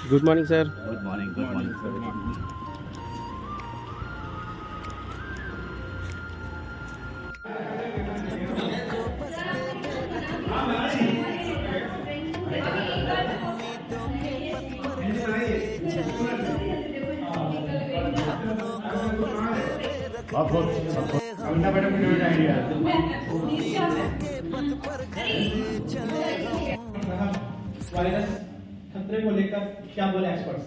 Good morning sir. Good morning sir. Virus खतरे को लेकर क्या बोले एक्सपर्ट्स?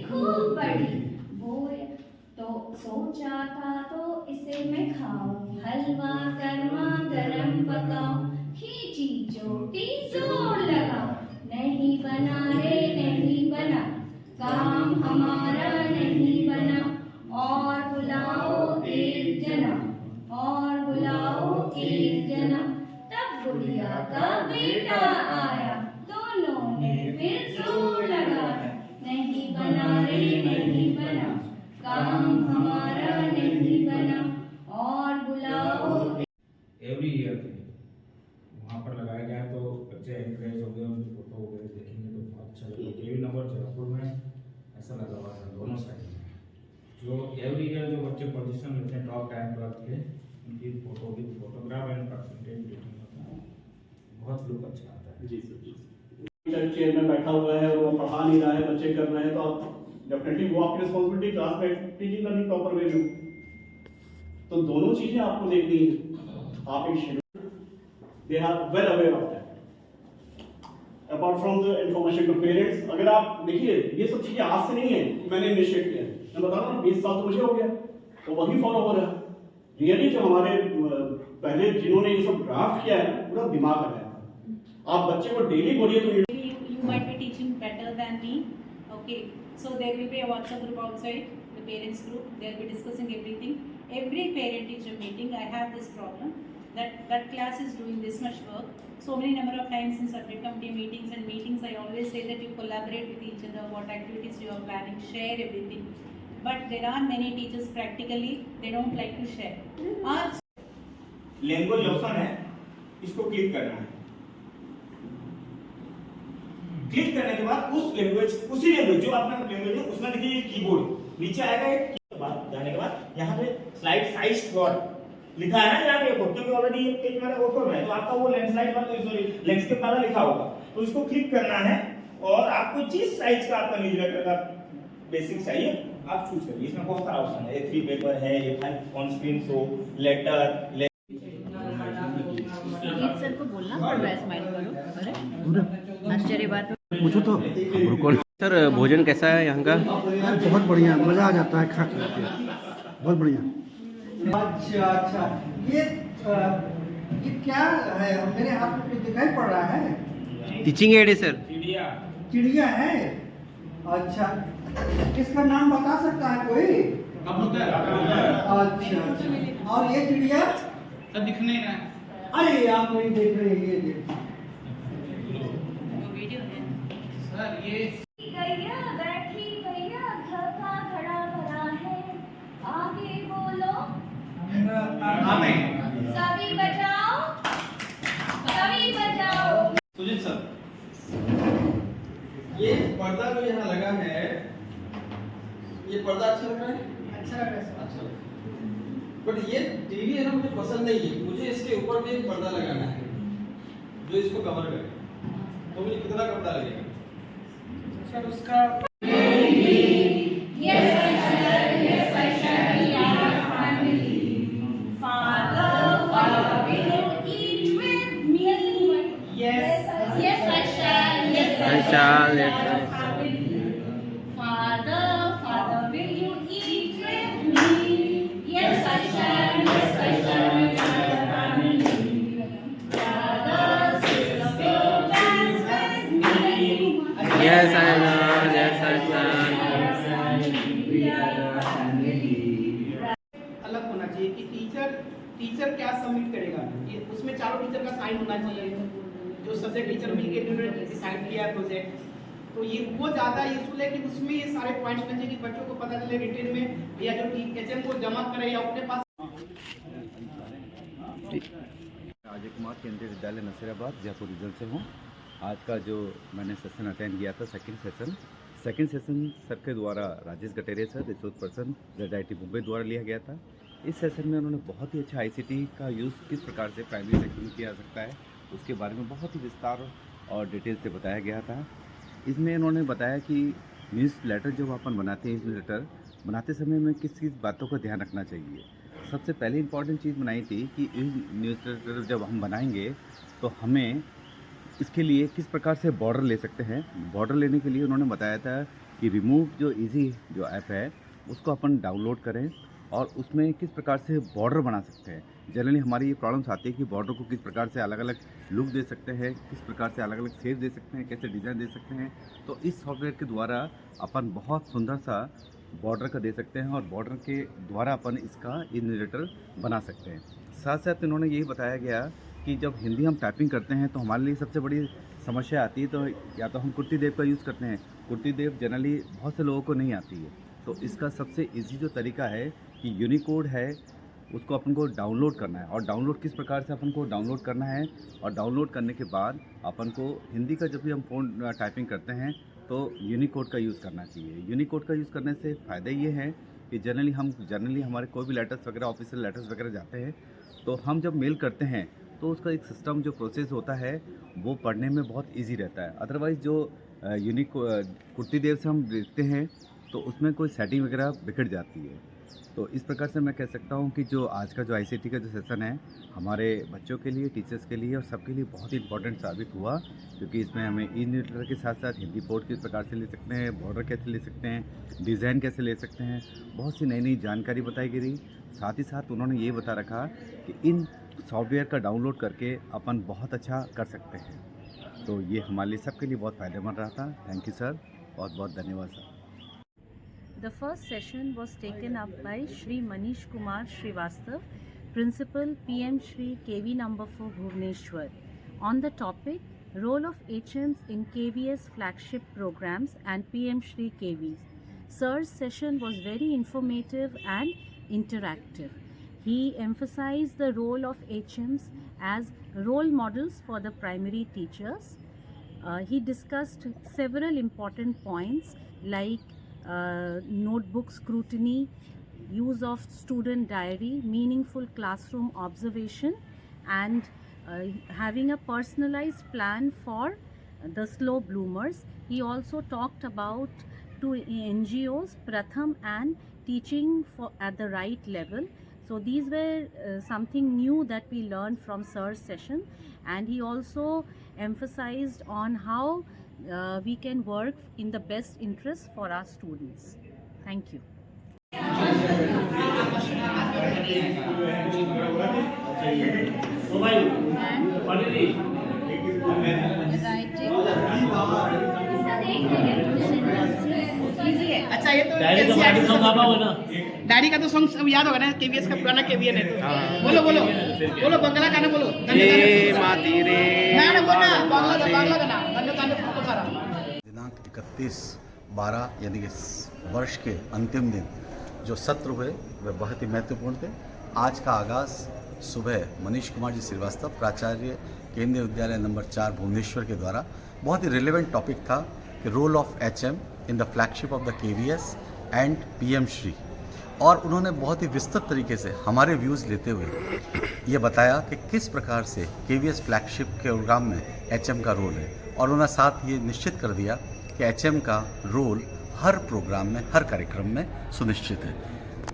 खूब बड़ी बोल तो सोचा था तो इसे मैं खाऊं, हलवा गर्मा गरम पकाऊं, खींची चोटी जोर लगाऊं, नहीं बना रे नहीं बना, काम हमारा नहीं बना, और बुलाओ एक जना, और बुलाओ एक जना। तब बुढ़िया का बेटा आया, दोनों ने फिर जोर लगाया, नहीं बना रे नहीं बना, काम हमारा नहीं बना, और बुलाओ। एवरी ईयर वहाँ पर लगाया गया तो बच्चे एनकरेज हो गए, उनकी फोटो वगैरह देखेंगे तो बहुत अच्छा लगेगा। केवी नगर जयपुर में ऐसा लगा हुआ था दोनों साइड में, जो एवरी ईयर जो बच्चे पोजीशन लेते हैं टॉप 10 12 के, उनकी photo with photograph and percentage rating होता है, बहुत लुक अच्छा आता है। जी सर, जी सर। चेयर में बैठा हुआ है और वो पढ़ा नहीं रहा है, बच्चे कर रहे हैं, तो आप डेफिनेटली वो आपकी रिस्पॉन्सिबिलिटी क्लास में टीचिंग करनी प्रॉपर वे में। तो दोनों चीजें आपको देखनी है। आप एक schedule, they are well aware of that. Apart from the information to parents, अगर आप देखिए ये सब चीजें आज से नहीं है कि मैंने इनिशिएट किया, मैं बता रहा हूँ 20 साल तो मुझे हो गया, तो वही फॉलो हो रहा है। रियली जो हमारे पहले जिन्होंने ये सब ड्राफ्ट किया है पूरा दिमाग लगाया। आप बच्चे को डेली बोलिए तो you might be teaching better than me. Okay, so there will be a WhatsApp group outside, the parents group. They'll be discussing everything. Every parent teacher meeting, I have this problem that class is doing this much work. So many number of times in subject committee meetings, I always say that you collaborate with each other. What activities you are planning, share everything. But there are many teachers practically they don't like to share. Language option है, इसको click करना है। Click करने के बाद उस language, उसी language जो अपना लैंग्वेज है उसमें देखिए कीबोर्ड नीचे आएगा। एक बाद जाने के बाद यहाँ पे स्लाइड साइज फॉर लिखा है ना, यहाँ पे क्योंकि ऑलरेडी ये पेज मेरा ओपन है तो आपका वो लैंडस्लाइड वाला सॉरी लैंडस्केप वाला लिखा होगा, तो इसको क्लिक करना है और आपको जिस साइज का आपका न्यूज़लेटर का बेसिक चाहिए आप चूज करिए। इसमें बहुत सारा ऑप्शन है, A3 पेपर है, A5 on screen show, letter. Sir को बोलना पड़ रहा है, स्माइल करो। अरे आश्चर्य बात। पूछो तो सर, भोजन कैसा है यहाँ का? बहुत बढ़िया, मज़ा आ जाता है खा के, बहुत बढ़िया। अच्छा, ये क्या है मेरे हाथ में, कुछ दिखाई पड़ रहा है? टीचिंग एड है सर। चिड़िया है? अच्छा, इसका नाम बता सकता है कोई? अच्छा, और ये चिड़िया दिखने ना, अरे आप नहीं देख रहे, ये देख वीडियो है सर। ये गैया बैठी गैया, घर का घड़ा भरा है, आगे बोलो सभी बजाओ, सभी बजाओ। सुजीत सर, ये पर्दा जो यहाँ लगा है, ये पर्दा अच्छा लग रहा है? अच्छा लग रहा है। अच्छा लग रहा है। बट ये टीवी है ना, मुझे पसंद नहीं है। मुझे इसके ऊपर भी एक पर्दा लगाना है जो इसको कवर करे। तो मुझे कितना कपड़ा लगेगा सर उसका? Yes, I shall. Yes, I shall. We are a family. Father, will you eat with me? Yes, yes, I shall. Yes, I shall. We are a family. Father, will you eat with me? Yes, I shall. Yes, I shall. We are a family. Father, sister, dance with me. Yes, I shall. Yes, I shall. अलग होना चाहिए कि teacher क्या submit करेगा, ये उसमें चारों teacher का साइन होना चाहिए। जो सब्जेक्ट टीचर मिलके उन्होंने डिसाइड किया है प्रोजेक्ट, तो ये वो ज़्यादा यूजफुल है कि उसमें ये सारे पॉइंट्स होने चाहिए कि बच्चों को पता चले रिटेन में, या जो एचएम को जमा करे या अपने पास। अजय कुमार, केंद्रीय विद्यालय नसीराबाद, जयपुर रीजन से हूँ। आज का जो मैंने सेशन अटेंड किया था, second session second session sir के द्वारा Rajesh Gateria sir resource person ZIT Mumbai द्वारा लिया गया था। इस सेशन में उन्होंने बहुत ही अच्छा ICT का यूज़ किस प्रकार से प्राइमरी सेक्शन में किया जा सकता है उसके बारे में बहुत ही विस्तार और डिटेल से बताया गया था। इसमें उन्होंने बताया कि न्यूज़ लेटर जब अपन बनाते हैं, न्यूज़ लेटर बनाते समय में किस किस बातों का ध्यान रखना चाहिए। सबसे पहले इंपॉर्टेंट चीज़ बनाई थी कि इस न्यूज़ लेटर जब हम बनाएंगे तो हमें इसके लिए किस प्रकार से बॉर्डर ले सकते हैं। बॉर्डर लेने के लिए उन्होंने बताया था कि रिमूव जो इजी जो ऐप है उसको अपन डाउनलोड करें और उसमें किस प्रकार से बॉर्डर बना सकते हैं। जनरली हमारी ये प्रॉब्लम्स आती है कि बॉर्डर को किस प्रकार से अलग अलग लुक दे सकते हैं, किस प्रकार से अलग अलग शेप दे सकते हैं, कैसे डिज़ाइन दे सकते हैं। तो इस सॉफ्टवेयर के द्वारा अपन बहुत सुंदर सा बॉर्डर का दे सकते हैं और बॉर्डर के द्वारा अपन इसका इनरेटर बना सकते हैं। साथ साथ इन्होंने यही बताया गया कि जब हिंदी हम टाइपिंग करते हैं तो हमारे लिए सबसे बड़ी समस्या आती है तो या तो हम कुट्टी देव का यूज़ करते हैं। कुट्टी देव जनरली बहुत से लोगों को नहीं आती है, तो इसका सबसे इजी जो तरीका है कि यूनिकोड है उसको अपन को डाउनलोड करना है। और डाउनलोड किस प्रकार से अपन को डाउनलोड करना है, और डाउनलोड करने के बाद अपन को हिंदी का जब भी हम फ़ोन टाइपिंग करते हैं तो यूनिकोड का यूज़ करना चाहिए। यूनिकोड का यूज़ करने से फ़ायदा ये है कि जनरली हमारे कोई भी लेटर्स वगैरह ऑफिशियल लेटर्स वगैरह जाते हैं तो हम जब मेल करते हैं तो उसका एक सिस्टम जो प्रोसेस होता है वो पढ़ने में बहुत इजी रहता है। अदरवाइज़ जो कुट्टी देव से हम देखते हैं तो उसमें कोई सेटिंग वगैरह बिगड़ जाती है। तो इस प्रकार से मैं कह सकता हूँ कि जो आज का जो ICT का जो सेशन है हमारे बच्चों के लिए, टीचर्स के लिए और सबके लिए बहुत ही इंपॉर्टेंट साबित हुआ, क्योंकि इसमें हमें ई-न्यूज़लेटर के साथ साथ हिंदी पोर्ट किस प्रकार से ले सकते हैं, बॉर्डर कैसे ले सकते हैं, डिज़ाइन कैसे ले सकते हैं, बहुत सी नई नई जानकारी बताई गई। साथ ही साथ उन्होंने ये बता रखा कि इन सॉफ्टवेयर का डाउनलोड करके अपन बहुत अच्छा कर सकते हैं। तो ये हमारे लिए सबके लिए बहुत फ़ायदेमंद रहा था। थैंक यू सर, बहुत बहुत धन्यवाद sir. The first session was taken up by Shri Manish Kumar Srivastav, Principal PM Shri KV number 4 Bhubaneswar, on the topic Role of HMs in KVS flagship programs and PM Shri KVs. Sir's session was very informative and interactive. He emphasized the role of HMs as role models for the primary teachers. He discussed several important points like notebook scrutiny, use of student diary, meaningful classroom observation, and having a personalized plan for the slow bloomers. He also talked about 2 NGOs, Pratham and teaching at the right level. So these were something new that we learned from Sir's session, and he also emphasized on how we can work in the best interest for our students. Thank you. अच्छा ये तो diary का तो song सब याद होगा ना, KVS का पुराना KVN है तो बोलो बोलो बोलो बंगला गाना बोलो दिनांक 31/12 यानी कि वर्ष के अंतिम दिन जो सत्र हुए वे बहुत ही महत्वपूर्ण थे। आज का आगाज़ सुबह मनीष कुमार जी श्रीवास्तव, प्राचार्य केंद्रीय विद्यालय नंबर 4 भुवनेश्वर के द्वारा बहुत ही रिलेवेंट टॉपिक था कि role of HM in the flagship of the KVS and PM Shri, और उन्होंने बहुत ही विस्तृत तरीके से हमारे व्यूज़ लेते हुए ये बताया कि किस प्रकार से KVS फ्लैगशिप के प्रोग्राम में HM का रोल है, और उन्होंने साथ ये निश्चित कर दिया कि HM का रोल हर प्रोग्राम में, हर कार्यक्रम में सुनिश्चित है।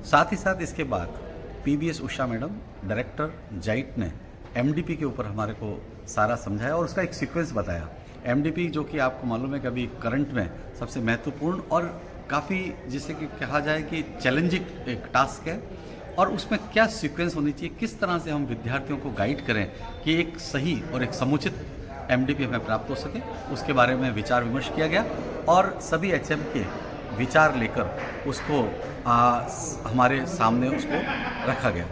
साथ ही साथ इसके बाद PBS Usha madam, director JIT ने MDP के ऊपर हमारे को सारा समझाया और उसका एक सीक्वेंस बताया। MDP जो कि आपको मालूम है कि अभी करंट में सबसे महत्वपूर्ण और काफ़ी जिसे कि कहा जाए कि चैलेंजिंग एक टास्क है, और उसमें क्या सीक्वेंस होनी चाहिए, किस तरह से हम विद्यार्थियों को गाइड करें कि एक सही और एक समुचित MDP हमें प्राप्त हो सके, उसके बारे में विचार विमर्श किया गया और सभी HM के विचार लेकर उसको हमारे सामने उसको रखा गया।